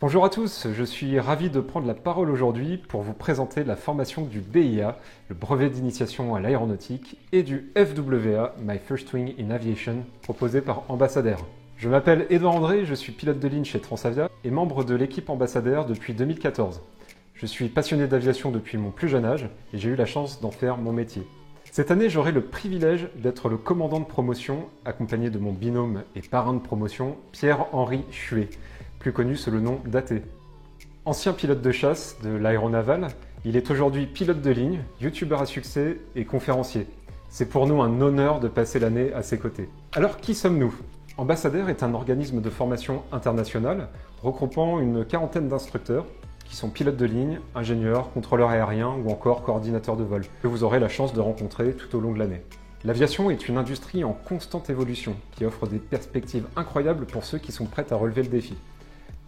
Bonjour à tous, je suis ravi de prendre la parole aujourd'hui pour vous présenter la formation du BIA, le brevet d'initiation à l'aéronautique, et du FWA, My First Wing in Aviation, proposé par Ambassadeur. Je m'appelle Edouard André, je suis pilote de ligne chez Transavia et membre de l'équipe Ambassadeur depuis 2014. Je suis passionné d'aviation depuis mon plus jeune âge et j'ai eu la chance d'en faire mon métier. Cette année, j'aurai le privilège d'être le commandant de promotion, accompagné de mon binôme et parrain de promotion, Pierre-Henri Chuet, plus connu sous le nom d'AT. Ancien pilote de chasse de l'aéronaval, il est aujourd'hui pilote de ligne, youtubeur à succès et conférencier. C'est pour nous un honneur de passer l'année à ses côtés. Alors qui sommes-nous ? Ambassadeur est un organisme de formation internationale regroupant une quarantaine d'instructeurs qui sont pilotes de ligne, ingénieurs, contrôleurs aériens ou encore coordinateurs de vol, que vous aurez la chance de rencontrer tout au long de l'année. L'aviation est une industrie en constante évolution qui offre des perspectives incroyables pour ceux qui sont prêts à relever le défi.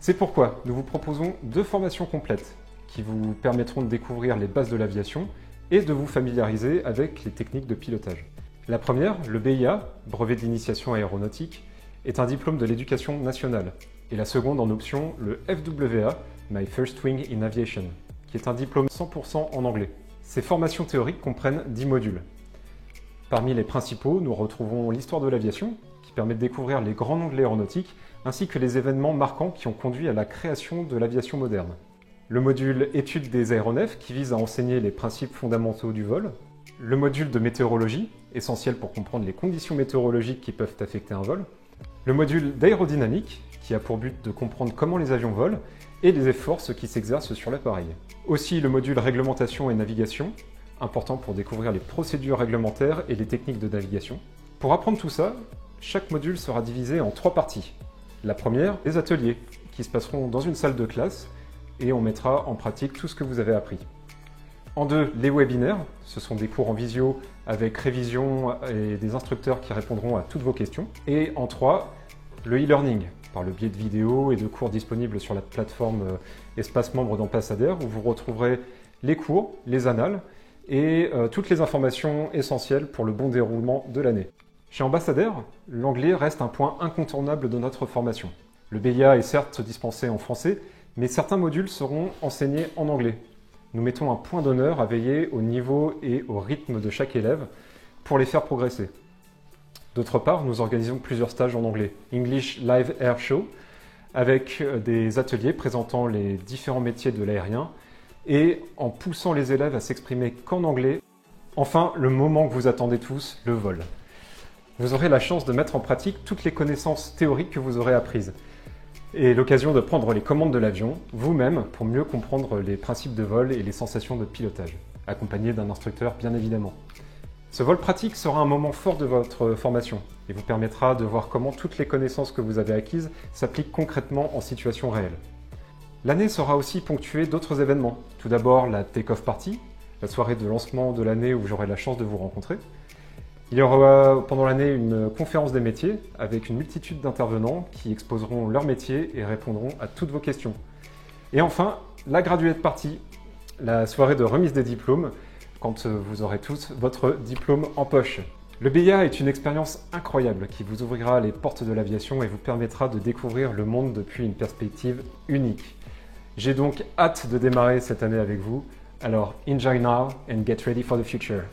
C'est pourquoi nous vous proposons 2 formations complètes qui vous permettront de découvrir les bases de l'aviation et de vous familiariser avec les techniques de pilotage. La première, le BIA, brevet d'initiation aéronautique, est un diplôme de l'éducation nationale, et la seconde en option, le FWA, My First Wing in Aviation, qui est un diplôme 100% en anglais. Ces formations théoriques comprennent 10 modules. Parmi les principaux, nous retrouvons l'histoire de l'aviation, qui permet de découvrir les grands noms de l'aéronautique, ainsi que les événements marquants qui ont conduit à la création de l'aviation moderne. Le module études des aéronefs, qui vise à enseigner les principes fondamentaux du vol. Le module de météorologie, essentiel pour comprendre les conditions météorologiques qui peuvent affecter un vol. Le module d'aérodynamique, qui a pour but de comprendre comment les avions volent et les forces qui s'exercent sur l'appareil. Aussi le module réglementation et navigation, important pour découvrir les procédures réglementaires et les techniques de navigation. Pour apprendre tout ça, chaque module sera divisé en 3 parties. La première, les ateliers, qui se passeront dans une salle de classe et on mettra en pratique tout ce que vous avez appris. En 2, les webinaires, ce sont des cours en visio avec révision et des instructeurs qui répondront à toutes vos questions. Et en 3, le e-learning, par le biais de vidéos et de cours disponibles sur la plateforme Espace membre d'Ambassadeur, où vous retrouverez les cours, les annales et toutes les informations essentielles pour le bon déroulement de l'année. Chez Ambassadeur, l'anglais reste un point incontournable de notre formation. Le BIA est certes dispensé en français, mais certains modules seront enseignés en anglais. Nous mettons un point d'honneur à veiller au niveau et au rythme de chaque élève pour les faire progresser. D'autre part, nous organisons plusieurs stages en anglais. English Live Air Show, avec des ateliers présentant les différents métiers de l'aérien et en poussant les élèves à s'exprimer qu'en anglais. Enfin, le moment que vous attendez tous, le vol. Vous aurez la chance de mettre en pratique toutes les connaissances théoriques que vous aurez apprises et l'occasion de prendre les commandes de l'avion vous-même pour mieux comprendre les principes de vol et les sensations de pilotage, accompagné d'un instructeur bien évidemment. Ce vol pratique sera un moment fort de votre formation et vous permettra de voir comment toutes les connaissances que vous avez acquises s'appliquent concrètement en situation réelle. L'année sera aussi ponctuée d'autres événements. Tout d'abord la Take-Off Party, la soirée de lancement de l'année où j'aurai la chance de vous rencontrer. Il y aura pendant l'année une conférence des métiers avec une multitude d'intervenants qui exposeront leur métier et répondront à toutes vos questions. Et enfin, la Graduate Party, la soirée de remise des diplômes, quand vous aurez tous votre diplôme en poche. Le BIA est une expérience incroyable qui vous ouvrira les portes de l'aviation et vous permettra de découvrir le monde depuis une perspective unique. J'ai donc hâte de démarrer cette année avec vous, alors enjoy now and get ready for the future.